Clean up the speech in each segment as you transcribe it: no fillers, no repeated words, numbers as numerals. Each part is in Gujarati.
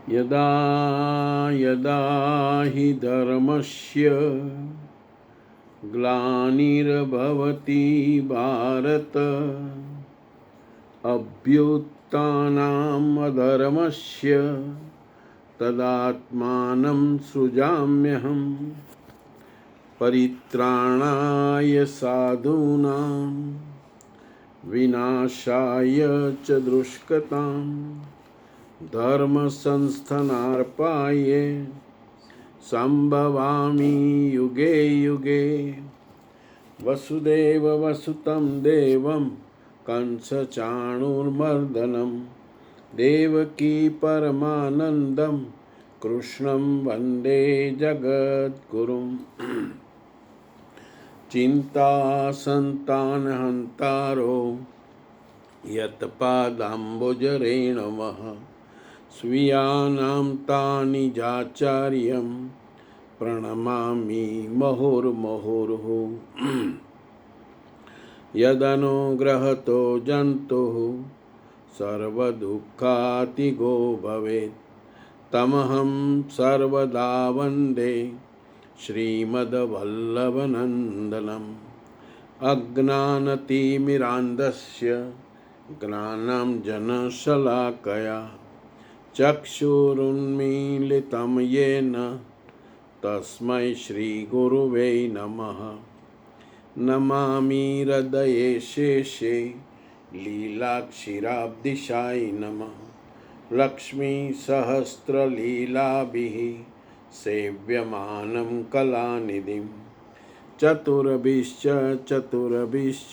यदा यदा हि धर्मस्य ग्लानिर्भवति भारत अभ्युत्थानम् अधर्मस्य तदात्मानं सृजाम्यहम् परित्राणाय साधूनां विनाशाय च दुष्कृतां धर्म संस्थानार्पाय संभवामि युगे युगे। वसुदेव वसुतं देवं कंसचाणूरमर्दनं देवकी परमानन्दं कृष्णं वन्दे जगद्गुरुं। चिन्तासन्तानहन्तारो यत्पादाम्बुजरेणवः स्वीयानां तानि जाचार्यं प्रणमामि मुहुर्मुहुः। यदनुग्रहतो जन्तुः सर्वदुःखातिगो भवेत् तमहं सर्वदा वन्दे श्रीमद्वल्लभनन्दनम्। अज्ञानतिमिरान्धस्य ज्ञानाञ्जनशलाकया चक्षुरुन्मीलितं येन तस्मै श्रीगुरुवे नमः। नमामि हृदये शेषे लीलाक्षीराब्धिशाय नमः। लक्ष्मीसहस्रलीलाभिः सेव्यमानं कलानिधिं चतुर्भिश्च चतुर्भिश्च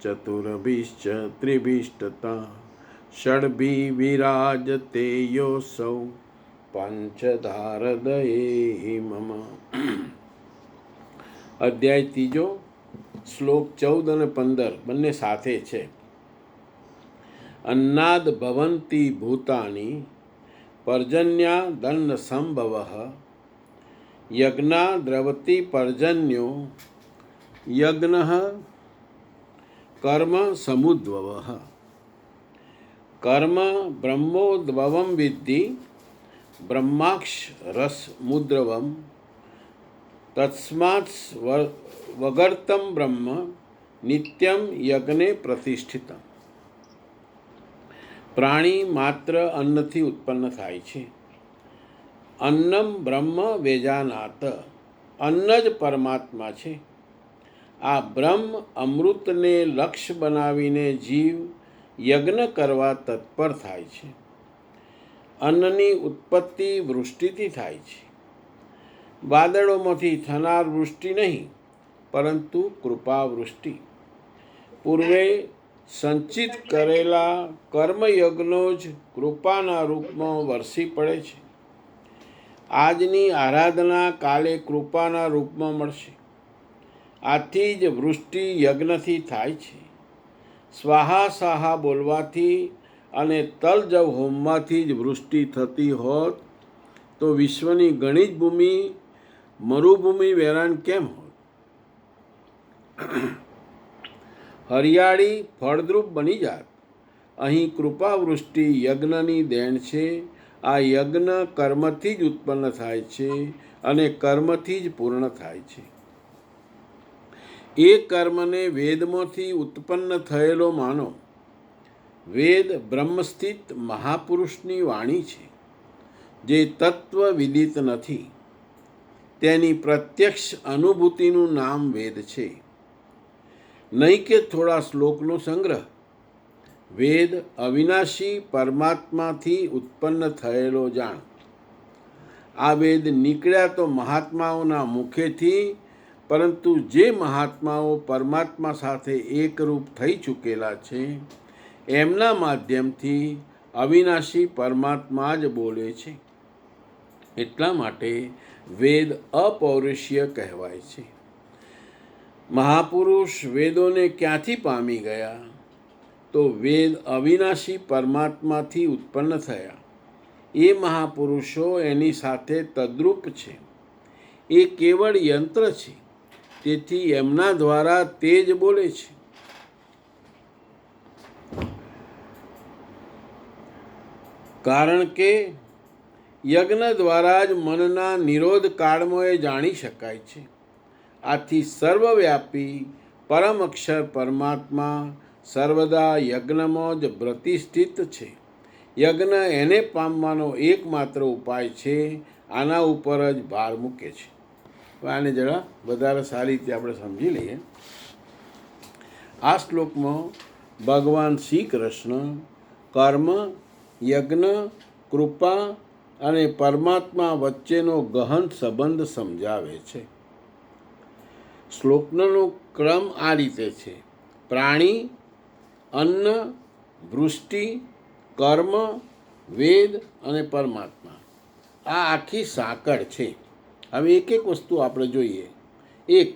चतुर्भिश्च त्रिभिष्टता षड्भिः विराजते योऽसौ पंचधारदये मम। અધ્યાય ત્રીજો, શ્લોક 14 અને 15 બંને સાથે છે. અન્નાદ ભવંતિ ભૂતાની પર્જન્યા દંડ સંભવઃ યજ્ઞા દ્રવતિ પર્જન્યો યજ્ઞઃ કર્મ સમુદ્ભવઃ. કર્મ બ્રહ્મોદ્ભવં વિદ્ધિ બ્રહ્માક્ષ રસમુદ્રવમ તસ્માત્ વગર્તમ બ્રહ્મ નિત્યમ યજ્ઞે પ્રતિષ્ઠિતમ. પ્રાણી માત્ર અન્નથી ઉત્પન્ન થાય છે. અન્નમ બ્રહ્મ વેજાનાત. અન્ન જ પરમાત્મા છે. આ બ્રહ્મ અમૃતને લક્ષ્ય બનાવીને જીવ યજ્ઞ કરવા તત્પર થાય છે. અન્નની ઉત્પત્તિ વૃષ્ટિથી થાય છે. વાદળોમાંથી થનાર વૃષ્ટિ નહીં, પરંતુ કૃપાવૃષ્ટિ. પૂર્વે સંચિત કરેલા કર્મયજ્ઞો જ કૃપાના રૂપમાં વરસી પડે છે. આજની આરાધના કાલે કૃપાના રૂપમાં મળશે. આથી જ વૃષ્ટિ યજ્ઞથી થાય છે. સ્વાહા સાહા બોલવાથી અને તલજવ હોમવાથી જ વૃષ્ટિ થતી હોત તો વિશ્વની ઘણી જ ભૂમિ મરુભૂમિ વેરાન કેમ હોત? હરિયાળી ફળદ્રુપ બની જાત. અહીં કૃપાવૃષ્ટિ યજ્ઞની દેણ છે. આ યજ્ઞ કર્મથી જ ઉત્પન્ન થાય છે અને કર્મથી જ પૂર્ણ થાય છે. એ કર્મને વેદમાંથી ઉત્પન્ન થયેલો માનો. વેદ બ્રહ્મસ્થિત મહાપુરુષની વાણી છે, જે તત્વ વિદિત નથી. તેની પ્રત્યક્ષ અનુભૂતિનું નામ વેદ છે, નહીં કે થોડા શ્લોકનો સંગ્રહ. વેદ અવિનાશી પરમાત્માથી ઉત્પન્ન થયેલો જાણ. આ વેદ નીકળ્યા તો મહાત્માઓના મુખેથી, પરંતુ જે મહાત્માઓ પરમાત્મા સાથે એકરૂપ થઈ ચૂકેલા છે એમના માધ્યમથી અવિનાશી પરમાત્મા જ બોલે છે. એટલા માટે વેદ અપૌરુષીય કહેવાય છે. મહાપુરુષ વેદોને ક્યાંથી પામી ગયા? તો વેદ અવિનાશી પરમાત્માથી ઉત્પન્ન થયા. એ મહાપુરુષો એની સાથે તદ્રુપ છે. એ કેવળ યંત્ર છે. તેથી એમના દ્વારા તે જ બોલે છે. કારણ કે યજ્ઞ દ્વારા જ મનના નિરોધ કાળમાં એ જાણી શકાય છે. આથી સર્વવ્યાપી પરમ અક્ષર પરમાત્મા સર્વદા યજ્ઞમાં જ પ્રતિષ્ઠિત છે. યજ્ઞ એને પામવાનો એકમાત્ર ઉપાય છે. આના ઉપર જ ભાર મૂકે છે. આને જરા વધારે સારી રીતે આપણે સમજી લઈએ. આ શ્લોકમાં ભગવાન શ્રી કૃષ્ણ કર્મ, યજ્ઞ, કૃપા અને પરમાત્મા વચ્ચેનો ગહન સંબંધ સમજાવે છે. શ્લોકનો ક્રમ આ રીતે છે: પ્રાણી, અન્ન, વૃષ્ટિ, કર્મ, વેદ અને પરમાત્મા. આ આખી સાંકળ છે. હવે એક એક વસ્તુ આપણે જોઈએ. એક,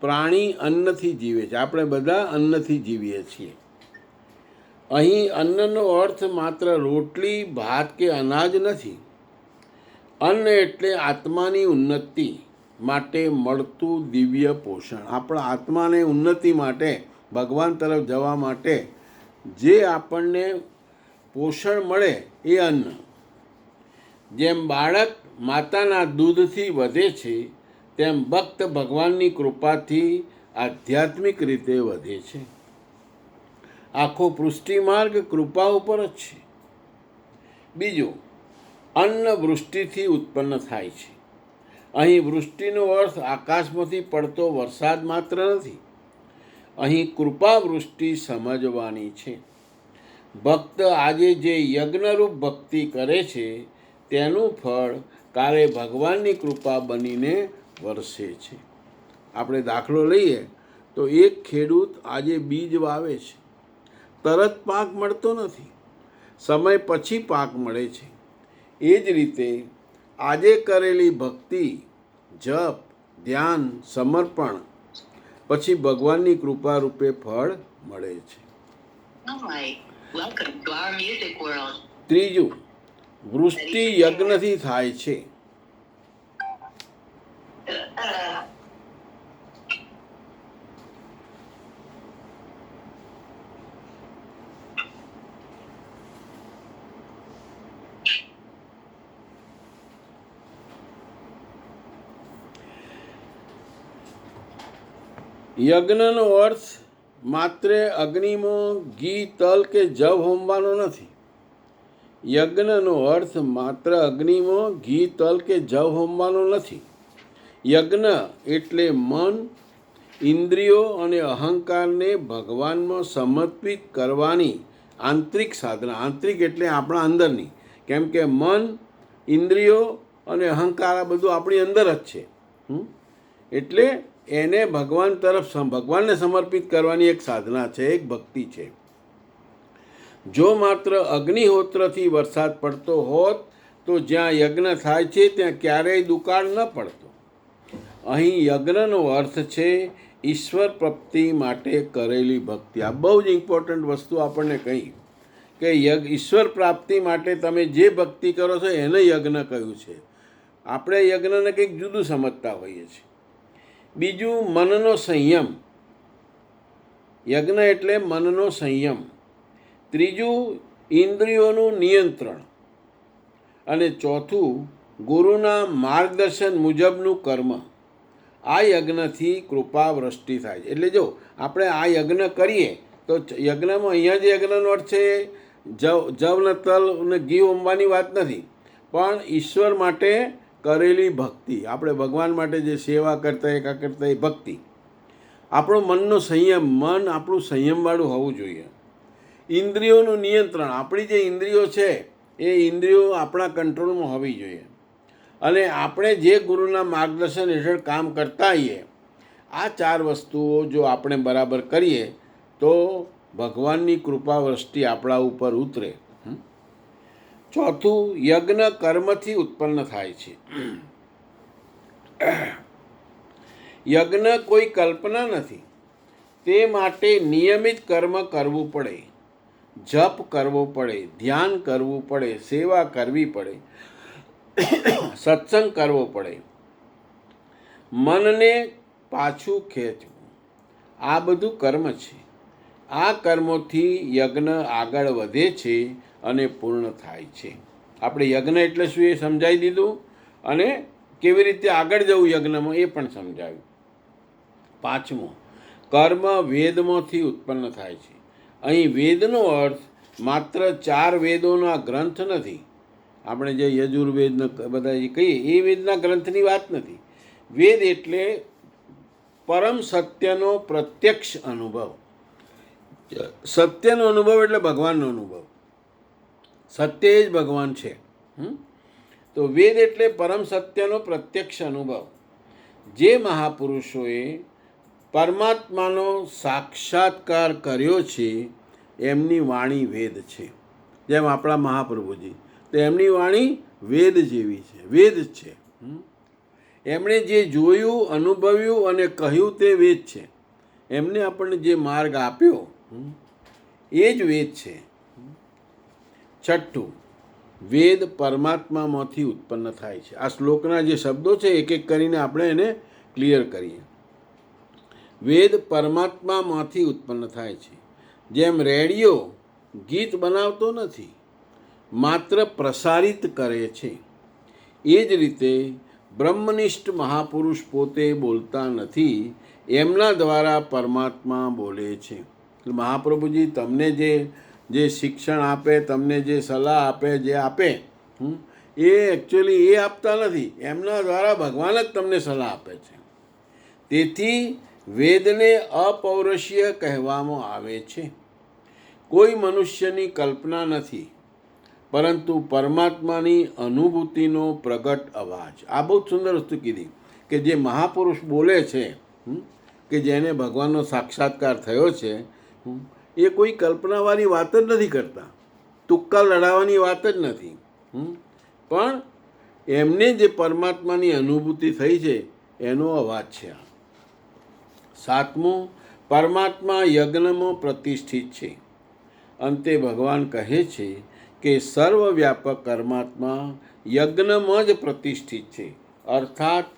પ્રાણી અન્નથી જીવે છે. આપણે બધા અન્નથી જીવીએ છીએ. અહીં અન્નનો અર્થ માત્ર રોટલી, ભાત કે અનાજ નથી. અન્ન એટલે આત્માની ઉન્નતિ માટે મળતું દિવ્ય પોષણ. આપણા આત્માને ઉન્નતિ માટે, ભગવાન તરફ જવા માટે જે આપણને પોષણ મળે એ અન્ન. જેમ બાળક માતાના દૂધથી વધે છે, તેમ ભક્ત ભગવાનની કૃપાથી આધ્યાત્મિક રીતે વધે છે. આખો પૃષ્ટિમાર્ગ કૃપા ઉપર જ છે. બીજું, અન્ન વૃષ્ટિથી ઉત્પન્ન થાય છે. અહીં વૃષ્ટિનો અર્થ આકાશમાંથી પડતો વરસાદ માત્ર નથી. અહીં કૃપા વૃષ્ટિ સમજવાની છે. ભક્ત આજે જે યજ્ઞરૂપ ભક્તિ કરે છે તેનું ફળ કાલે ભગવાનની કૃપા બનીને વરસે છે. આપણે દાખલો લઈએ તો એક ખેડૂત આજે બીજ વાવે છે. તરત પાક મળતો નથી, સમય પછી પાક મળે છે. એ જ રીતે આજે કરેલી ભક્તિ, જપ, ધ્યાન, સમર્પણ પછી ભગવાનની કૃપા રૂપે ફળ મળે છે. ત્રીજું, વૃષ્ટિ યજ્ઞથી થાય છે. યજ્ઞનો અર્થ માત્ર અગ્નિમાં ઘી, તલ કે જવ હોમવાનો નથી. યજ્ઞનો અર્થ માત્ર અગ્નિમાં ઘી, તલ કે જવ હોમવાનો નથી. યજ્ઞ એટલે મન, ઇન્દ્રિયો અને અહંકારને ભગવાનમાં સમર્પિત કરવાની આંતરિક સાધના. આંતરિક એટલે આપણા અંદરની. કેમ કે મન, ઇન્દ્રિયો અને અહંકાર આ બધું આપણી અંદર જ છે. એટલે એને ભગવાન તરફ, ભગવાનને સમર્પિત કરવાની એક સાધના છે, એક ભક્તિ છે. જો માત્ર અગ્નિહોત્રથી વરસાદ પડતો હોત તો જ્યાં યજ્ઞ થાય છે ત્યાં ક્યારેય દુકાળ ન પડતો. અહીં યજ્ઞનો અર્થ છે ઈશ્વર પ્રાપ્તિ માટે કરેલી ભક્તિ. આ બહુ જ ઇમ્પોર્ટન્ટ વસ્તુ આપણને કહી કે ઈશ્વર પ્રાપ્તિ માટે તમે જે ભક્તિ કરો છો એને યજ્ઞ કહ્યું છે. આપણે યજ્ઞને કંઈક જુદું સમજતા હોઈએ છીએ. બીજું, મનનો સંયમ. યજ્ઞ એટલે મનનો સંયમ. ત્રીજું, ઇન્દ્રિયોનું નિયંત્રણ. અને ચોથું, ગુરુના માર્ગદર્શન મુજબનું કર્મ. આ યજ્ઞથી કૃપા વૃષ્ટિ થાય છે. એટલે જો આપણે આ યજ્ઞ કરીએ તો યજ્ઞમાં અહીંયા જે યજ્ઞનો અર્થ છે જવ ને તલ ને ઘી હોમવાની વાત નથી, પણ ઈશ્વર માટે કરેલી ભક્તિ. આપણે ભગવાન માટે જે સેવા કરતા એ ભક્તિ. આપણો મનનો સંયમ, મન આપણું સંયમવાળું હોવું જોઈએ. ઇન્દ્રિયોનું નિયંત્રણ. આપણી જે ઇન્દ્રિયો છે એ ઇન્દ્રિયો આપણા કંટ્રોલમાં હોવી જોઈએ. અને આપણે જે ગુરુના માર્ગદર્શન હેઠળ કામ કરતા હોઈએ, આ 4 વસ્તુઓ જો આપણે બરાબર કરીએ તો ભગવાનની કૃપા વૃષ્ટિ આપણા ઉપર ઉતરે. ચોથું, યજ્ઞ કર્મથી ઉત્પન્ન થાય છે. યજ્ઞ કોઈ કલ્પના નથી. તે માટે નિયમિત કર્મ કરવું પડે, જપ કરવો પડે, ધ્યાન કરવું પડે, સેવા કરવી પડે, સત્સંગ કરવો પડે, મનને પાછું ખેંચવું. આ બધું કર્મ છે. આ કર્મોથી યજ્ઞ આગળ વધે છે અને પૂર્ણ થાય છે. આપણે યજ્ઞ એટલે શું એ સમજાવી દીધું, અને કેવી રીતે આગળ જવું યજ્ઞમાં એ પણ સમજાવ્યું. પાંચમું, કર્મ વેદમાંથી ઉત્પન્ન થાય છે. અહીં વેદનો અર્થ માત્ર 4 વેદોના ગ્રંથ નથી. આપણે જે યજુર્વેદ બધા જે કહીએ એ વેદના ગ્રંથની વાત નથી. વેદ એટલે પરમ સત્યનો પ્રત્યક્ષ અનુભવ. સત્યનો અનુભવ એટલે ભગવાનનો અનુભવ. સત્ય જ ભગવાન છે. તો વેદ એટલે પરમ સત્યનો પ્રત્યક્ષ અનુભવ. જે મહાપુરુષોએ પરમાત્માનો સાક્ષાત્કાર કર્યો છે એમની વાણી વેદ છે. જેમ આપણા મહાપ્રભુજી, તો એમની વાણી વેદ જેવી છે, વેદ છે. એમણે જે જોયું, અનુભવ્યું અને કહ્યું તે વેદ છે. એમને આપણને જે માર્ગ આપ્યો એ જ વેદ છે. છઠ્ઠું, વેદ પરમાત્મામાંથી ઉત્પન્ન થાય છે. આ શ્લોકના જે શબ્દો છે એક એક કરીને આપણે એને ક્લિયર કરીએ. વેદ પરમાત્મામાંથી ઉત્પન્ન થાય છે. જેમ રેડિયો ગીત બનાવતો નથી, માત્ર પ્રસારિત કરે છે, એ જ રીતે બ્રહ્મનિષ્ઠ મહાપુરુષ પોતે બોલતા નથી, એમના દ્વારા પરમાત્મા બોલે છે. મહાપ્રભુજી તમને જે શિક્ષણ આપે, તમને જે સલાહ આપે, જે આપે એ એકચ્યુઅલી એ આપતા નથી, એમના દ્વારા ભગવાન જ તમને સલાહ આપે છે. તેથી વેદને અપૌરુષીય કહેવામાં આવે છે. કોઈ મનુષ્યની કલ્પના નથી, પરંતુ પરમાત્માની અનુભૂતિનો પ્રગટ અવાજ. આ બહુ સુંદર વસ્તુ કીધી કે જે મહાપુરુષ બોલે છે, કે જેને ભગવાનનો સાક્ષાત્કાર થયો છે, એ કોઈ કલ્પનાવાળી વાત જ નથી કરતા, તુક્કા લડાવવાની વાત જ નથી, પણ એમને જે પરમાત્માની અનુભૂતિ થઈ છે એનો અવાજ છે. સાતમું, પરમાત્મા યજ્ઞમાં પ્રતિષ્ઠિત છે. અંતે ભગવાન કહે છે કે સર્વવ્યાપક પરમાત્મા યજ્ઞમાં જ પ્રતિષ્ઠિત છે. અર્થાત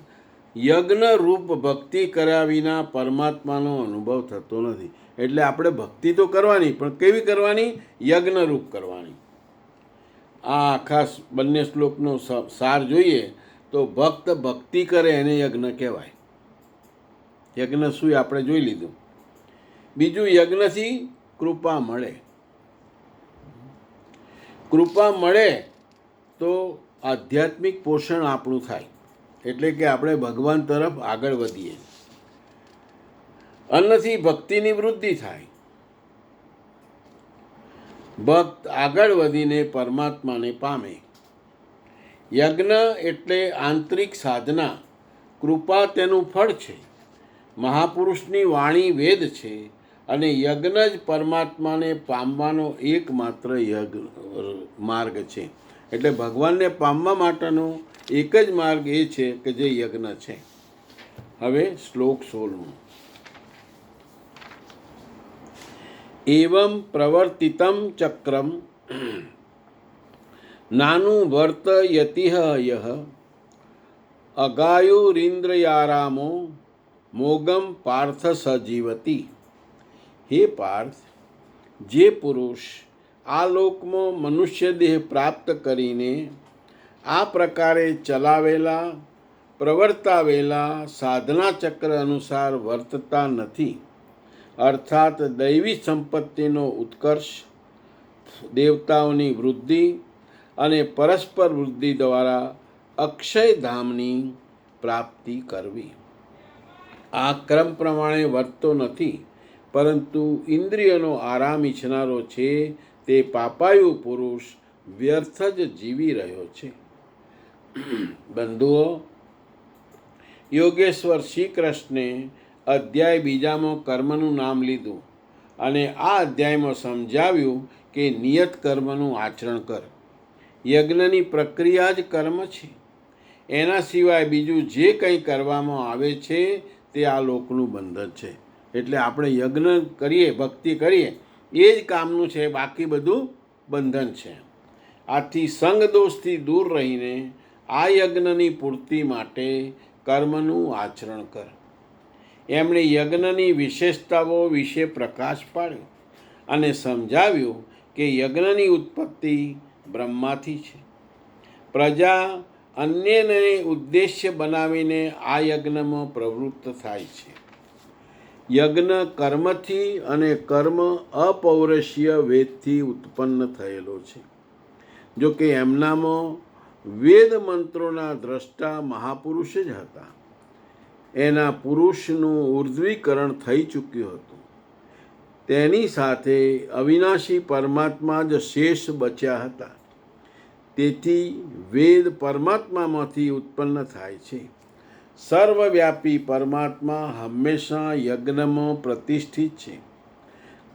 યજ્ઞરૂપ ભક્તિ કર્યા વિના પરમાત્માનો અનુભવ થતો નથી. એટલે આપણે ભક્તિ તો કરવાની, પણ કેવી કરવાની? યજ્ઞરૂપ કરવાની. આ આખા બંને શ્લોકનો સાર જોઈએ તો ભક્ત ભક્તિ કરે એને યજ્ઞ કહેવાય. યજ્ઞ શું આપણે જોઈ લીધું. બીજું, યજ્ઞથી કૃપા મળે. કૃપા મળે તો આધ્યાત્મિક પોષણ આપણું થાય, એટલે કે આપણે ભગવાન તરફ આગળ વધીએ. અન્નથી ભક્તિની વૃદ્ધિ થાય. ભક્ત આગળ વધીને પરમાત્માને પામે. યજ્ઞ એટલે આંતરિક સાધના, કૃપા તેનું ફળ છે. મહાપુરુષની વાણી વેદ છે, અને યજ્ઞ જ પરમાત્માને પામવાનો એકમાત્ર માર્ગ છે. એટલે ભગવાનને પામવા માટેનો એક જ માર્ગ એ છે કે જે યજ્ઞ છે. હવે શ્લોક 16. એવં પ્રવર્તિતમ ચક્રમ નાનું વર્તયતિહ યહ અગાયુરિન્દ્રયારામો મોગમ પાર્થ સજીવતી. હે પાર્થ, જે પુરુષ આ લોકમાં મનુષ્ય દેહ પ્રાપ્ત કરીને આ પ્રકારે ચલાવેલા પ્રવર્તાવેલા સાધના ચક્ર અનુસાર વર્તતા નથી, અર્થાત દૈવી સંપત્તિનો ઉત્કર્ષ, દેવતાઓની વૃદ્ધિ અને પરસ્પર વૃદ્ધિ દ્વારા અક્ષયધામની પ્રાપ્તિ કરવી, આ ક્રમ પ્રમાણે વર્તતો નથી, પરંતુ ઇન્દ્રિયનો આરામ ઈચ્છનારો છે, તે પાપાયુ પુરુષ વ્યર્થ જ જીવી રહ્યો છે. બંધુઓ, યોગેશ્વર શ્રી કૃષ્ણે અધ્યાય 2માં કર્મનું નામ લીધું, અને આ અધ્યાયમાં સમજાવ્યું કે નિયત કર્મનું આચરણ કર. યજ્ઞની પ્રક્રિયા જ કર્મ છે. એના સિવાય બીજું જે કંઈ કરવામાં આવે છે તે આ લોકનું બંધન છે. એટલે આપણે યજ્ઞ કરીએ, ભક્તિ કરીએ, એ જ કામનું છે, બાકી બધું બંધન છે. આથી સંગ દોષથી દૂર રહીને આ યજ્ઞની પૂર્તિ માટે કર્મનું આચરણ કર. એમણે યજ્ઞની વિશેષતાઓ વિશે પ્રકાશ પાડ્યો અને સમજાવ્યું કે યજ્ઞની ઉત્પત્તિ બ્રહ્માથી છે, પ્રજા અન્યને ઉદ્દેશ્ય બનાવીને આ યજ્ઞમાં પ્રવૃત્ત થાય છે. યજ્ઞ કર્મથી અને કર્મ અપૌરુષીય વેદથી ઉત્પન્ન થયેલો છે. જો કે એમનામાં વેદ મંત્રોના દ્રષ્ટા મહાપુરુષ જ હતા. એના પુરુષનું ઉર્ધ્વીકરણ થઈ ચૂક્યું હતું. તેની સાથે અવિનાશી પરમાત્મા જ શેષ બચ્યા હતા. તેથી વેદ પરમાત્મામાંથી ઉત્પન્ન થાય છે. સર્વવ્યાપી પરમાત્મા હંમેશા યજ્ઞમાં પ્રતિષ્ઠિત છે.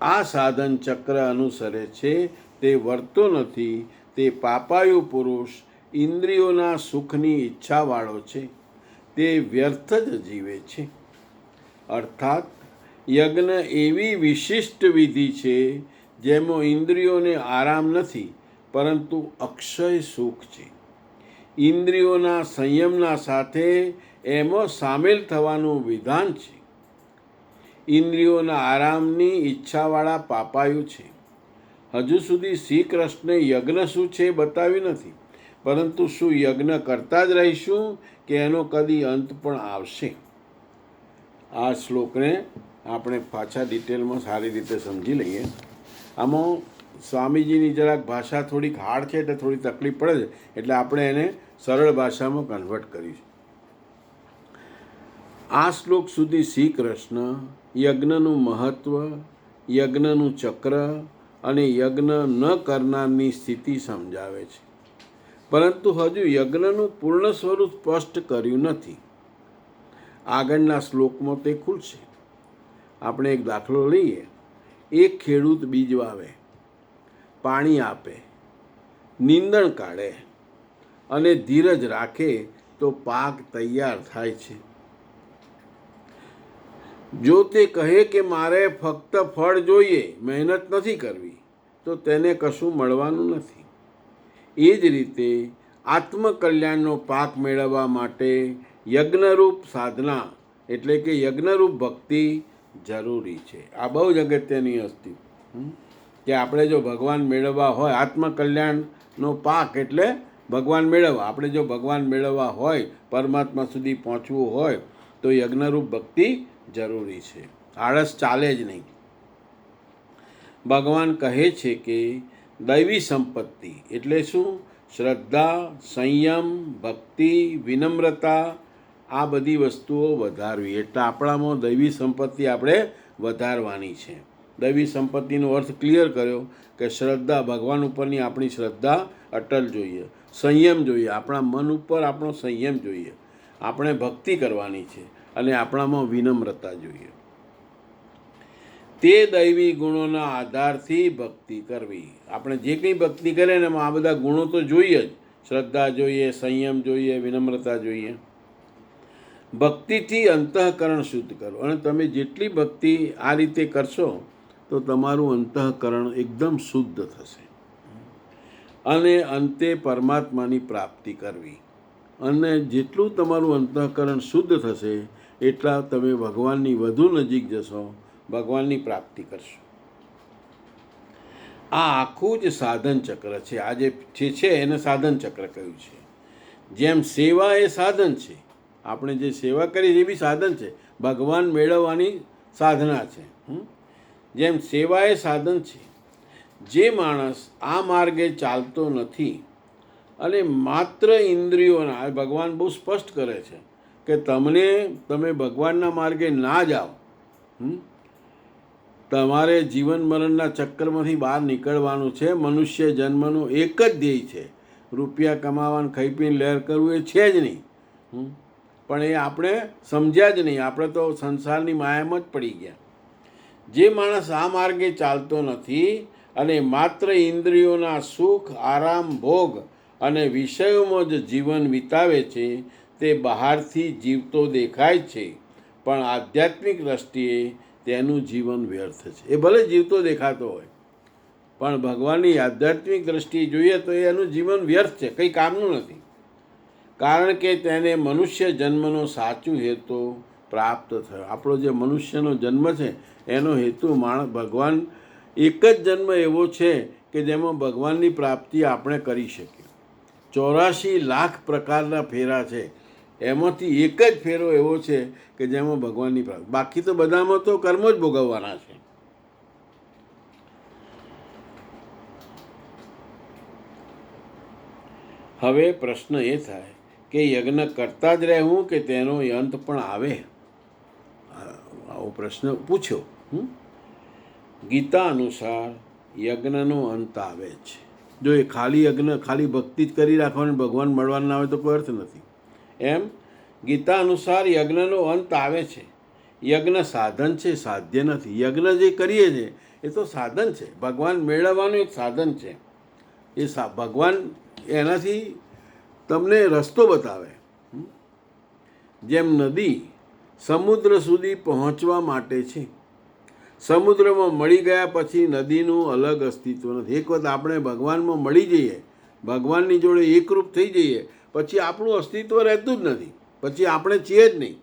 આ સાધન ચક્ર અનુસરે છે, તે વર્તો નથી. તે પાપાયુ પુરુષ ઇન્દ્રિયોના સુખની ઈચ્છાવાળો છે. તે વ્યર્થ જ જીવે છે. અર્થાત યજ્ઞ એવી વિશિષ્ટ વિધિ છે જેમાં ઇન્દ્રિયોને આરામ નથી, પરંતુ અક્ષય સુખ છે. ઇન્દ્રિયોના સંયમના સાથે એમાં સામેલ થવાનું વિધાન છે. ઇન્દ્રિયોના આરામની ઈચ્છાવાળા પાપાયુ છે. હજુ સુધી શ્રી કૃષ્ણે યજ્ઞ શું છે બતાવ્યું નથી, પરંતુ શું યજ્ઞ કરતા જ રહીશું કે એનો કદી અંત પણ આવશે? આ શ્લોકને આપણે પાછા ડિટેલમાં સારી રીતે સમજી લઈએ. આમાં સ્વામીજીની જરાક ભાષા થોડીક હાર્ડ છે, એટલે થોડી તકલીફ પડે છે, એટલે આપણે એને સરળ ભાષામાં કન્વર્ટ કરીશું. આ શ્લોક સુધી શ્રી કૃષ્ણ યજ્ઞનું મહત્ત્વ, યજ્ઞનું ચક્ર અને યજ્ઞ ન કરનારની સ્થિતિ સમજાવે છે, પરંતુ હજુ યજ્ઞનું પૂર્ણ સ્વરૂપ સ્પષ્ટ કર્યું નથી. આગળના શ્લોકમાં તે ખુલશે. આપણે એક દાખલો લઈએ. એક ખેડૂત બીજ વાવે, પાણી આપે, નીંદણ કાઢે અને ધીરજ રાખે તો પાક તૈયાર થાય છે. જો તે કહે કે મારે ફક્ત ફળ જોઈએ, મહેનત નથી કરવી, તો તેને કશું મળવાનું નથી. એ જ રીતે આત્મકલ્યાણનો પાક મેળવવા માટે યજ્ઞરૂપ સાધના એટલે કે યજ્ઞરૂપ ભક્તિ જરૂરી છે. આ બહુ જ અગત્યની વસ્તુ કે આપણે જો ભગવાન મેળવવા હોય, આત્મકલ્યાણનો પાક એટલે ભગવાન મેળવવા, આપણે જો ભગવાન મેળવવા હોય, પરમાત્મા સુધી પહોંચવું હોય, તો યજ્ઞરૂપ ભક્તિ જરૂરી છે. આળસ ચાલે જ નહીં. ભગવાન કહે છે કે દૈવી સંપત્તિ એટલે શું? શ્રદ્ધા, સંયમ, ભક્તિ, વિનમ્રતા, આ બધી વસ્તુઓ વધારવી. એટલે આપણામાં દૈવી સંપત્તિ આપણે વધારવાની છે. દૈવી સંપત્તિનો અર્થ ક્લિયર કર્યો કે શ્રદ્ધા, ભગવાન ઉપરની આપણી શ્રદ્ધા અટલ જોઈએ. સંયમ જોઈએ, આપણા મન ઉપર આપણો સંયમ જોઈએ. આપણે ભક્તિ કરવાની છે અને આપણામાં વિનમ્રતા જોઈએ. તે દૈવી ગુણોના આધારથી ભક્તિ કરવી. આપણે જે કંઈ ભક્તિ કરીએ ને એમાં આ બધા ગુણો તો જોઈએ જ. શ્રદ્ધા જોઈએ, સંયમ જોઈએ, વિનમ્રતા જોઈએ. ભક્તિથી અંતઃકરણ શુદ્ધ કરો. અને તમે જેટલી ભક્તિ આ રીતે કરશો તો તમારું અંતઃકરણ એકદમ શુદ્ધ થશે. અને અંતે પરમાત્માની પ્રાપ્તિ કરવી. અને જેટલું તમારું અંતઃકરણ શુદ્ધ થશે એટલા તમે ભગવાનની વધુ નજીક જશો, ભગવાનની પ્રાપ્તિ કરશો. આ આખું જ સાધન ચક્ર છે. આ જે છે એને સાધન ચક્ર કહ્યું છે. જેમ સેવા એ સાધન છે, આપણે જે સેવા કરીએ એ બી સાધન છે, ભગવાન મેળવવાની સાધના છે. જેમ સેવા એ સાધન છે, જે માણસ આ માર્ગે ચાલતો નથી અને માત્ર ઇન્દ્રિયોના, ભગવાન બહુ સ્પષ્ટ કરે છે કે તમે ભગવાનના માર્ગે ના જાઓ. તમારે જીવન મરણના ચક્કરમાંથી બહાર નીકળવાનું છે. મનુષ્ય જન્મનું એક જ ધ્યેય છે, રૂપિયા કમાવાનું, ખાઈ પીને લહેર કરવું એ છે જ નહીં. પણ એ આપણે સમજ્યા જ નહીં. આપણે તો સંસારની માયામાં જ પડી ગયા. જે માણસ આ માર્ગે ચાલતો નથી અને માત્ર ઇન્દ્રિયોના સુખ, આરામ, ભોગ અને વિષયોમાં જ જીવન વિતાવે છે, તે બહારથી જીવતો દેખાય છે, પણ આધ્યાત્મિક દ્રષ્ટિએ તેનું જીવન વ્યર્થ છે. એ ભલે જીવતો દેખાતો હોય, પણ ભગવાનની આધ્યાત્મિક દ્રષ્ટિએ જોઈએ તો એનું જીવન વ્યર્થ છે, કંઈ કામનું નથી. કારણ કે તેને મનુષ્ય જન્મનો સાચું હેતુ પ્રાપ્ત થયો. આપણો જે મનુષ્યનો જન્મ છે એનો હેતુ ભગવાન, એક જ જન્મ એવો છે કે જેમાં ભગવાનની પ્રાપ્તિ આપણે કરી શકીએ. 84 લાખ પ્રકારના ફેરા છે, એમાંથી એક જ ફેરો એવો છે કે જેમાં ભગવાનની પ્રાપ્તિ, બાકી તો બધામાં તો કર્મો જ ભોગવવાના છે. હવે પ્રશ્ન એ થાય કે યજ્ઞ કરતા જ રહેવું કે તેનો અંત પણ આવે? આવો પ્રશ્ન પૂછ્યો. ગીતા અનુસાર યજ્ઞનો અંત આવે છે. જો એ ખાલી યજ્ઞ, ખાલી ભક્તિ જ કરી રાખવાની, ભગવાન મળવાના ના આવે તો કોઈ અર્થ નથી. એમ ગીતા અનુસાર યજ્ઞનો અંત આવે છે. યજ્ઞ સાધન છે, સાધ્ય નથી. યજ્ઞ જે કરીએ છીએ એ તો સાધન છે, ભગવાન મેળવવાનું એક સાધન છે. એ ભગવાન એનાથી તમને રસ્તો બતાવે. જેમ નદી સમુદ્ર સુધી પહોંચવા માટે છે, સમુદ્રમાં મળી ગયા પછી નદીનું અલગ અસ્તિત્વ નથી. એક વખત આપણે ભગવાનમાં મળી જઈએ, ભગવાનની જોડે એકરૂપ થઈ જઈએ, પછી આપણું અસ્તિત્વ રહેતું જ નથી, પછી આપણે છીએ જ નહીં.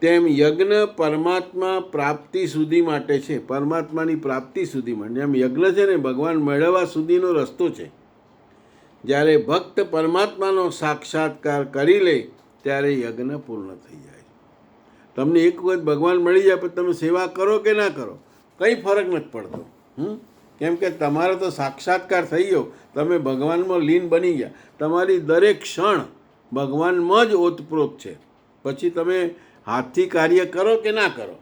તેમ યજ્ઞ પરમાત્મા પ્રાપ્તિ સુધી માટે છે, પરમાત્માની પ્રાપ્તિ સુધી માટે. જેમ યજ્ઞ છે ને ભગવાન મેળવવા સુધીનો રસ્તો છે. જ્યારે ભક્ત પરમાત્માનો સાક્ષાત્કાર કરી લે ત્યારે યજ્ઞ પૂર્ણ થઈ જાય. તમને એક વખત ભગવાન મળી જાય પછી તમે સેવા કરો કે ના કરો કંઈ ફરક નથી પડતો. કેમ કે તમારો તો સાક્ષાત્કાર થઈ ગયો, તમે ભગવાનમાં લીન બની ગયા. તમારી દરેક ક્ષણ ભગવાનમાં જ ઓતપ્રોત છે. પછી તમે હાથથી કાર્ય કરો કે ના કરો.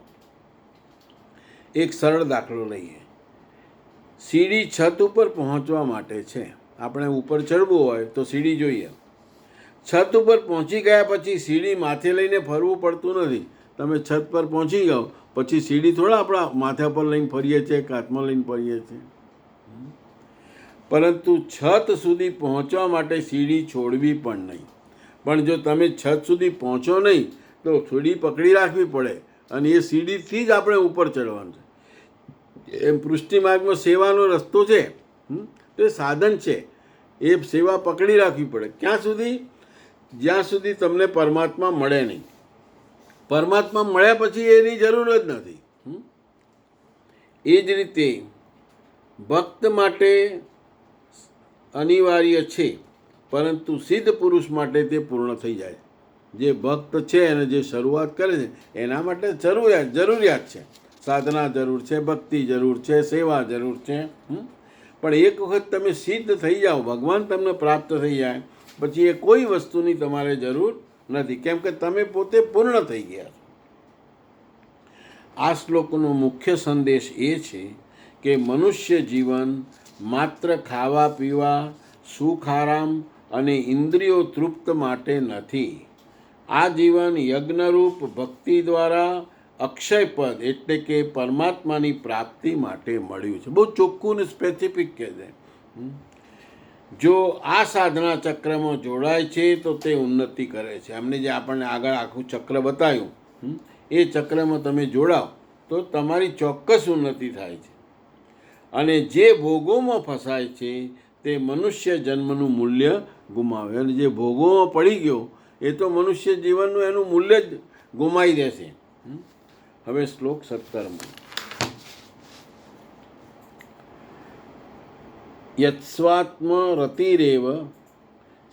એક સરળ દાખલો લઈએ. સીડી છત ઉપર પહોંચવા માટે છે. આપણે ઉપર ચડવું હોય તો સીડી જોઈએ. છત ઉપર પહોંચી ગયા પછી સીડી માથે લઈને ફરવું પડતું નથી. તમે છત પર પહોંચી જાઓ પછી સીડી થોડા આપણા માથા પર લઈને ફરીએ છીએ કે હાથમાં લઈને ફરીએ છીએ. પરંતુ છત સુધી પહોંચવા માટે સીડી છોડવી પણ નહીં. પણ જો તમે છત સુધી પહોંચો નહીં તો સીડી પકડી રાખવી પડે, અને એ સીડીથી જ આપણે ઉપર ચડવાનું છે. એમ પૃષ્ટિ માર્ગમાં સેવાનો રસ્તો છે, તો એ સાધન છે. એ સેવા પકડી રાખવી પડે. ક્યાં સુધી? જ્યાં સુધી તમને પરમાત્મા મળે નહીં. પરમાત્મા મળ્યા પછી એની જરૂર જ નથી. એ જ રીતે ભક્ત માટે અનિવાર્ય છે, પરંતુ સિદ્ધ પુરુષ માટે તે પૂર્ણ થઈ જાય. જે ભક્ત છે અને જે શરૂઆત કરે છે એના માટે જરૂરિયાત છે. સાધના જરૂર છે, ભક્તિ જરૂર છે, સેવા જરૂર છે. પણ એક વખત તમે સિદ્ધ થઈ જાઓ, ભગવાન તમને પ્રાપ્ત થઈ જાય પછી એ કોઈ વસ્તુની તમારે જરૂર નથી, કેમ કે તમે પોતે પૂર્ણ થઈ ગયા છો. આ શ્લોકનો મુખ્ય સંદેશ એ છે કે મનુષ્ય જીવન માત્ર ખાવા પીવા, સુખ આરામ અને ઇન્દ્રિયો તૃપ્ત માટે નથી. આ જીવન યજ્ઞરૂપ ભક્તિ દ્વારા અક્ષયપદ એટલે કે પરમાત્માની પ્રાપ્તિ માટે મળ્યું છે. બહુ ચોખ્ખું ને સ્પેસિફિક કહે છે. જો આ સાધના ચક્રમાં જોડાય છે તો તે ઉન્નતિ કરે છે. અમને જે આપણને આગળ આખું ચક્ર બતાવ્યું, એ ચક્રમાં તમે જોડાઓ તો તમારી ચોક્કસ ઉન્નતિ થાય છે. અને જે ભોગોમાં ફસાય છે તે મનુષ્ય જન્મનું મૂલ્ય ગુમાવે. અને જે ભોગોમાં પડી ગયો એ તો મનુષ્ય જીવનનું એનું મૂલ્ય જ ગુમાવી દેશે. હવે શ્લોક 17. યત્સ્વાત્મ રતિરેવ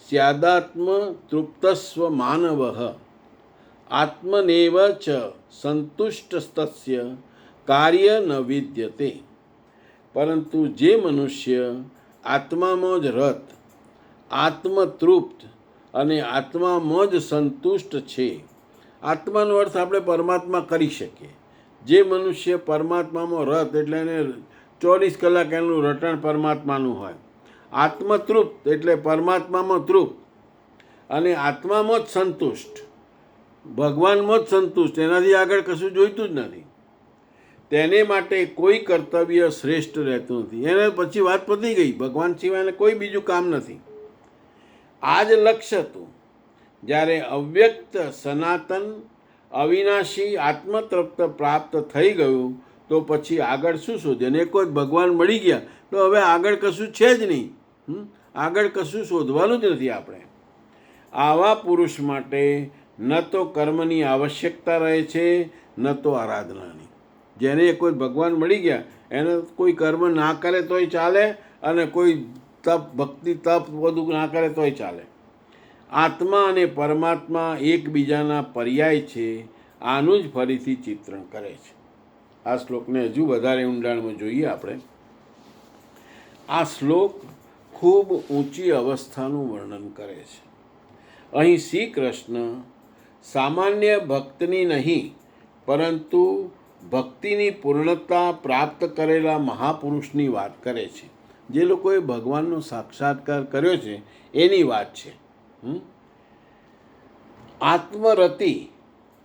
સ્યાદાત્મ તૃપ્તસ્વ માનવ આત્મનેવ ચ સંતુષ્ટસ્તસ્ય કાર્ય ન વિદ્યતે. પરંતુ જે મનુષ્ય આત્મામાં જ રત, આત્મતૃપ્ત અને આત્મામાં જ સંતુષ્ટ છે. આત્માનો અર્થ આપણે પરમાત્મા કરી શકીએ. જે મનુષ્ય પરમાત્મામાં રત એટલે એને 24 કલાક એનું રટણ પરમાત્માનું હોય. આત્મતૃપ્ત એટલે પરમાત્મામાં તૃપ્ત અને આત્મામાં જ સંતુષ્ટ, ભગવાનમાં જ સંતુષ્ટ, એનાથી આગળ કશું જોઈતું જ નથી. તેને માટે કોઈ કર્તવ્ય શ્રેષ્ઠ રહેતું નથી. એને પછી વાત પતી ગઈ. ભગવાન સિવાયને કોઈ બીજું કામ નથી. આ જ લક્ષ્ય હતું. જ્યારે અવ્યક્ત સનાતન અવિનાશી આત્મતૃપ્ત પ્રાપ્ત થઈ ગયું તો પછી આગળ શું શોધે? અને એક વખત ભગવાન મળી ગયા તો હવે આગળ કશું છે જ નહીં. આગળ કશું શોધવાનું જ નથી આપણે. આવા પુરુષ માટે ન તો કર્મની આવશ્યકતા રહે છે ન તો આરાધનાની. જેને એક વખત ભગવાન મળી ગયા એને કોઈ કર્મ ના કરે તોય ચાલે અને કોઈ તપ ભક્તિ તપ બધું ના કરે તોય ચાલે. આત્મા અને પરમાત્મા એકબીજાના પર્યાય છે, આનું જ ફરીથી ચિત્રણ કરે છે. આ શ્લોકને હજુ વધારે ઊંડાણમાં જોઈએ આપણે. આ શ્લોક ખૂબ ઊંચી અવસ્થાનું વર્ણન કરે છે. અહીં શ્રી કૃષ્ણ સામાન્ય ભક્તની નહીં પરંતુ ભક્તિની પૂર્ણતા પ્રાપ્ત કરેલા મહાપુરુષની વાત કરે છે. જે લોકોએ ભગવાનનો સાક્ષાત્કાર કર્યો છે એની વાત છે. આત્મરતિ,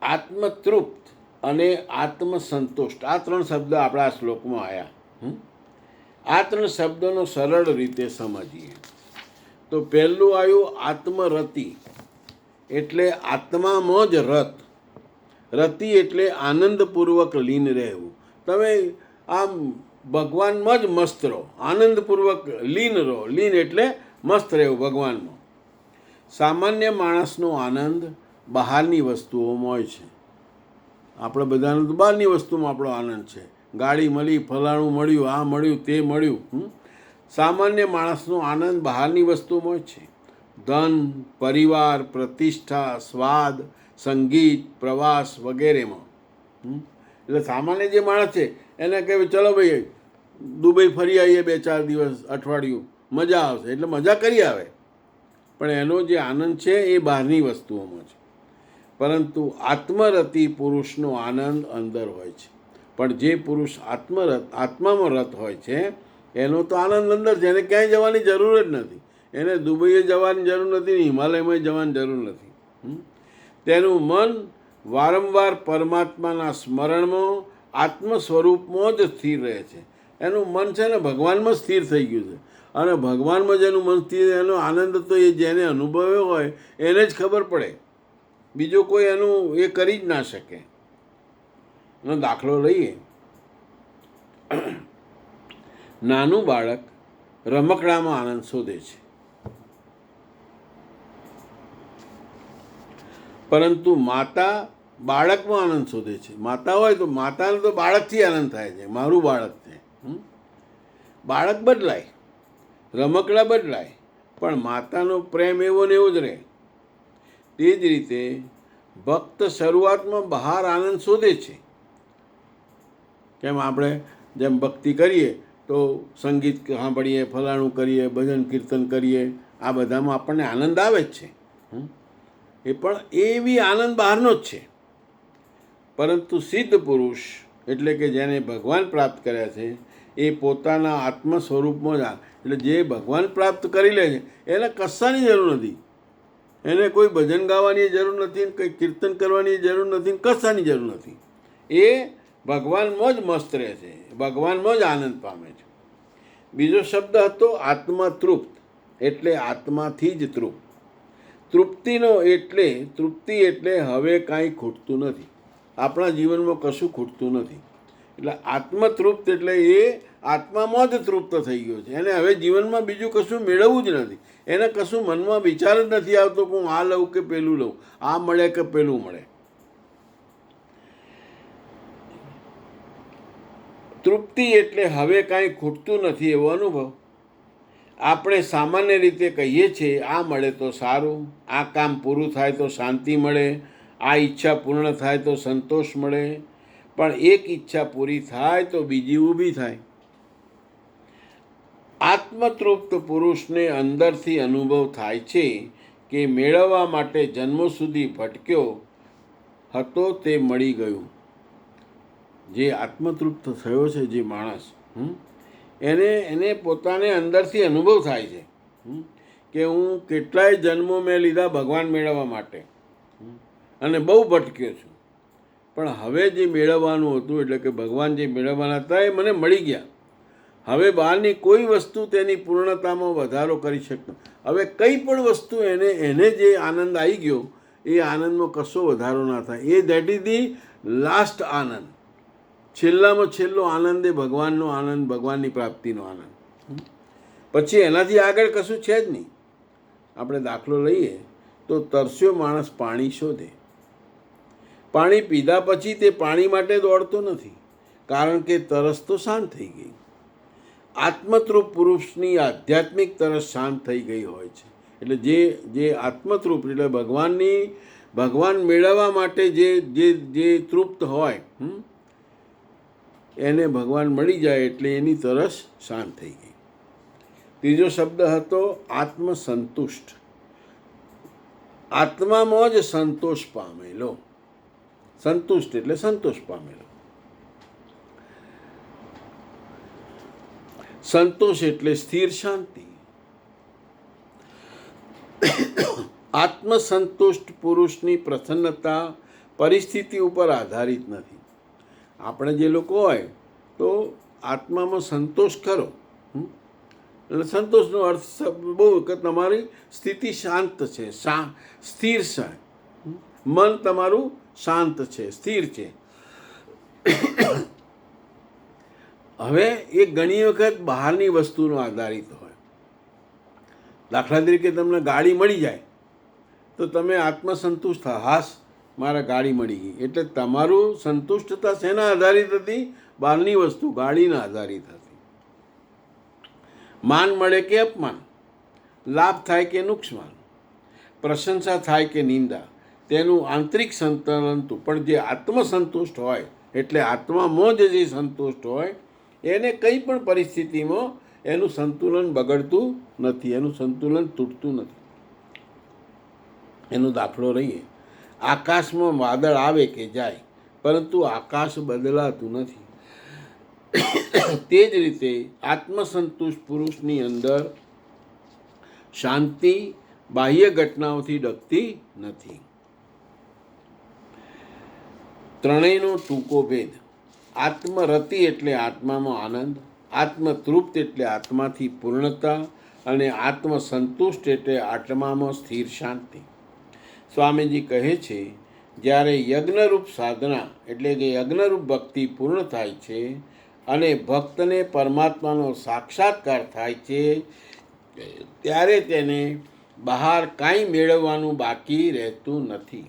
આત્મતૃપ્ત અને આત્મસંતુષ્ટ, આ 3 શબ્દ આપણા શ્લોકમાં આવ્યા. આ 3 શબ્દોનો સરળ રીતે સમજીએ તો પહેલું આવ્યું આત્મરતિ, એટલે આત્મામાં જ રત. રતિ એટલે આનંદપૂર્વક લીન રહેવું. તમે આમ ભગવાનમાં જ મસ્ત રહો, આનંદપૂર્વક લીન રહો. લીન એટલે મસ્ત રહેવું ભગવાનમાં. સામાન્ય માણસનો આનંદ બહારની વસ્તુઓમાં હોય છે. આપણે બધાનો તો બહારની વસ્તુમાં આપણો આનંદ છે. ગાડી મળી, ફલાણું મળ્યું, આ મળ્યું, તે મળ્યું. સામાન્ય માણસનો આનંદ બહારની વસ્તુમાં જ છે. ધન, પરિવાર, પ્રતિષ્ઠા, સ્વાદ, સંગીત, પ્રવાસ વગેરેમાં. એટલે સામાન્ય જે માણસ છે એને કહેવાય ચલો ભાઈ દુબઈ ફરી આવીએ 2-4 દિવસ, અઠવાડિયું, મજા આવશે. એટલે મજા કરી આવે, પણ એનો જે આનંદ છે એ બહારની વસ્તુઓમાં છે. પરંતુ આત્મરતિ પુરુષનો આનંદ અંદર હોય છે. પણ જે પુરુષ આત્મામાં રત હોય છે એનો તો આનંદ અંદર છે. એને ક્યાંય જવાની જરૂર જ નથી. એને દુબઈએ જવાની જરૂર નથી, હિમાલયમાં જવાની જરૂર નથી. તેનું મન વારંવાર પરમાત્માના સ્મરણમાં, આત્મ સ્વરૂપમાં જ સ્થિર રહે છે. એનું મન છે ને ભગવાનમાં સ્થિર થઈ ગયું છે. અને ભગવાનમાં જેનું મન સ્થિર, એનો આનંદ તો એ જેને અનુભવ્યો હોય એને જ ખબર પડે. બીજો કોઈ એનું એ કરી જ ના શકે. એનો દાખલો લઈએ. નાનું બાળક રમકડામાં આનંદ શોધે છે, પરંતુ માતા બાળકમાં આનંદ શોધે છે. માતા હોય તો માતાને તો બાળકથી આનંદ થાય છે, મારું બાળક છે. બાળક બદલાય, રમકડા બદલાય, પણ માતાનો પ્રેમ એવો ને એવો જ રહે. તે જ રીતે ભક્ત શરૂઆતમાં બહાર આનંદ શોધે છે. કેમ આપણે જેમ ભક્તિ કરીએ તો સંગીત સાંભળીએ, ફલાણું કરીએ, ભજન કીર્તન કરીએ, આ બધામાં આપણને આનંદ આવે જ છે. એ પણ એવી આનંદ બહારનો જ છે. પરંતુ સિદ્ધ પુરુષ એટલે કે જેને ભગવાન પ્રાપ્ત કર્યા છે એ પોતાના આત્મ સ્વરૂપમાં જ, એટલે જે ભગવાન પ્રાપ્ત કરી લે છે એને કશાની જરૂર નથી. એને કોઈ ભજન ગાવાની જરૂર નથી, કંઈ કીર્તન કરવાની જરૂર નથી, કશાની જરૂર નથી. એ ભગવાનમાં જ મસ્ત રહે છે, ભગવાનમાં જ આનંદ પામે છે. બીજો શબ્દ હતો આત્મતૃપ્ત, એટલે આત્માથી જ તૃપ્ત. તૃપ્તિ એટલે હવે કાંઈ ખૂટતું નથી. આપણા જીવનમાં કશું ખૂટતું નથી. એટલે આત્મતૃપ્ત એટલે એ આત્મામાં જ તૃપ્ત થઈ ગયો છે. એને હવે જીવનમાં બીજું કશું મેળવવું જ નથી. એને કશું મનમાં વિચાર જ નથી આવતો કે હું આ લઉં કે પેલું લઉં, આ મળે કે પેલું મળે. તૃપ્તિ એટલે હવે કાંઈ ખૂટતું નથી એવો અનુભવ. આપણે સામાન્ય રીતે કહીએ છીએ આ મળે તો સારું, આ કામ પૂરું થાય તો શાંતિ મળે, આ ઈચ્છા પૂર્ણ થાય તો સંતોષ મળે. પણ એક ઈચ્છા પૂરી થાય તો બીજી ઊભી થાય. આત્મતૃપ્ત પુરુષને અંદરથી અનુભવ થાય છે કે મેળવવા માટે જન્મો સુધી ભટક્યો હતો તે મળી ગયું. જે આત્મતૃપ્ત થયો છે જે માણસ, એને પોતાને અંદરથી અનુભવ થાય છે કે હું કેટલાય જન્મો મેં લીધા ભગવાન મેળવવા માટે અને બહુ ભટક્યો છું, પણ હવે જે મેળવવાનું હતું એટલે કે ભગવાન જે મેળવવાના હતા એ મને મળી ગયા. હવે બહારની કોઈ વસ્તુ તેની પૂર્ણતામાં વધારો કરી શકતો. હવે કંઈ પણ વસ્તુ એને જે આનંદ આવી ગયો એ આનંદમાં કશો વધારો ના થાય. એ દેટ ઇઝ ધી લાસ્ટ આનંદ. છેલ્લામાં છેલ્લો આનંદ એ ભગવાનનો આનંદ, ભગવાનની પ્રાપ્તિનો આનંદ. પછી એનાથી આગળ કશું છે જ નહીં. આપણે દાખલો લઈએ તો તરસ્યો માણસ પાણી શોધે. પાણી પીધા પછી તે પાણી માટે દોડતો નથી, કારણ કે તરસ તો શાંત થઈ ગઈ. આત્મતૃપ પુરુષની આધ્યાત્મિક તરસ શાંત થઈ ગઈ હોય છે. એટલે જે આત્મતૃપ એટલે ભગવાન મેળવવા માટે જે તૃપ્ત હોય એને ભગવાન મળી જાય એટલે એની તરસ શાંત થઈ ગઈ. ત્રીજો શબ્દ હતો આત્મસંતુષ્ટ. આત્મામાં જ સંતોષ પામેલો. સંતુષ્ટ એટલે સંતોષ પામેલો. સંતોષ એટલે સ્થિર શાંતિ. આત્મસંતુષ્ટ પુરુષની પ્રસન્નતા પરિસ્થિતિ ઉપર આધારિત નથી. આપણે જે લોકો હોય તો આત્મામાં સંતોષ કરો. એટલે સંતોષનો અર્થ બહુ કે તમારી સ્થિતિ શાંત છે, સ્થિર છે, મન તમારું શાંત છે, સ્થિર છે. હવે એ ઘણી વખત બહારની વસ્તુનો આધારિત હોય. દાખલા તરીકે તમને ગાડી મળી જાય તો તમે આત્મસંતુષ્ટ હાસ મારા ગાડી મળી ગઈ. એટલે તમારું સંતુષ્ટતા શેના આધારિત હતી? બહારની વસ્તુ, ગાડીના આધારિત હતી. માન મળે કે અપમાન, લાભ થાય કે નુકસાન, પ્રશંસા થાય કે નિંદા, તેનું આંતરિક સંતુલન હતું. પણ જે આત્મસંતુષ્ટ હોય એટલે આત્મામાં જ જે સંતુષ્ટ હોય એને કંઈ પણ પરિસ્થિતિમાં એનું સંતુલન બગડતું નથી, એનું સંતુલન તૂટતું નથી. એનો દાખલો લઈએ. આકાશમાં વાદળ આવે કે જાય પરંતુ આકાશ બદલાતું નથી. તે જ રીતે આત્મસંતુષ્ટ પુરુષની અંદર શાંતિ બાહ્ય ઘટનાઓથી ડગતી નથી. ત્રણેયનો ટૂંકો ભેદ. આત્મરતિ એટલે આત્મામાં આનંદ, આત્મતૃપ્ત એટલે આત્માથી પૂર્ણતા અને આત્મસંતુષ્ટ એટલે આત્મામાં સ્થિર શાંતિ. સ્વામીજી કહે છે, જ્યારે યજ્ઞરૂપ સાધના એટલે કે યજ્ઞરૂપ ભક્તિ પૂર્ણ થાય છે અને ભક્તને પરમાત્માનો સાક્ષાત્કાર થાય છે ત્યારે તેને બહાર કાંઈ મેળવવાનું બાકી રહેતું નથી.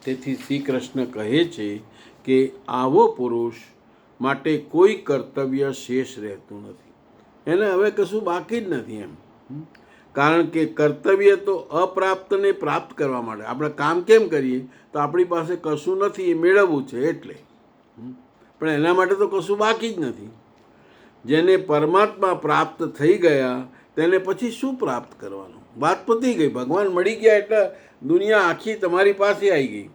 તેથી શ્રી કૃષ્ણ કહે છે કે આવો પુરુષ માટે કોઈ કર્તવ્ય શેષ રહેતું નથી. એને હવે કશું બાકી જ નથી એમ. કારણ કે કર્તવ્ય તો અપ્રાપ્તને પ્રાપ્ત કરવા માટે. આપણે કામ કેમ કરીએ? તો આપણી પાસે કશું નથી, એ મેળવવું છે એટલે. પણ એના માટે તો કશું બાકી જ નથી. જેને પરમાત્મા પ્રાપ્ત થઈ ગયા તેને પછી શું પ્રાપ્ત કરવાનું? વાત પતી ગઈ. ભગવાન મળી ગયા એટલે દુનિયા આખી તમારી પાસે આવી ગઈ.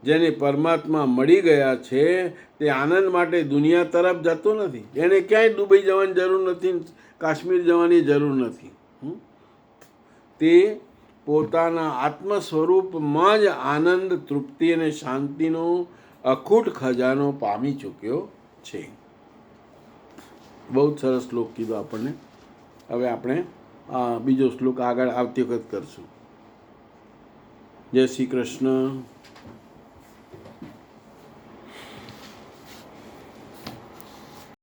જેને પરમાત્મા મળી ગયા છે તે આનંદ માટે દુનિયા તરફ જતો નથી. એને ક્યાંય દુબઈ જવાની જરૂર નથી, કાશ્મીર જવાની જરૂર નથી. તે પોતાના આત્મ સ્વરૂપમાં જ આનંદ, તૃપ્તિ અને શાંતિનો અખૂટ ખજાનો પામી ચૂક્યો છે. બહુ સરસ શ્લોક કીધો આપણને. હવે આપણે બીજો શ્લોક આગળ આવતી વખત કરશું. જય શ્રી કૃષ્ણ.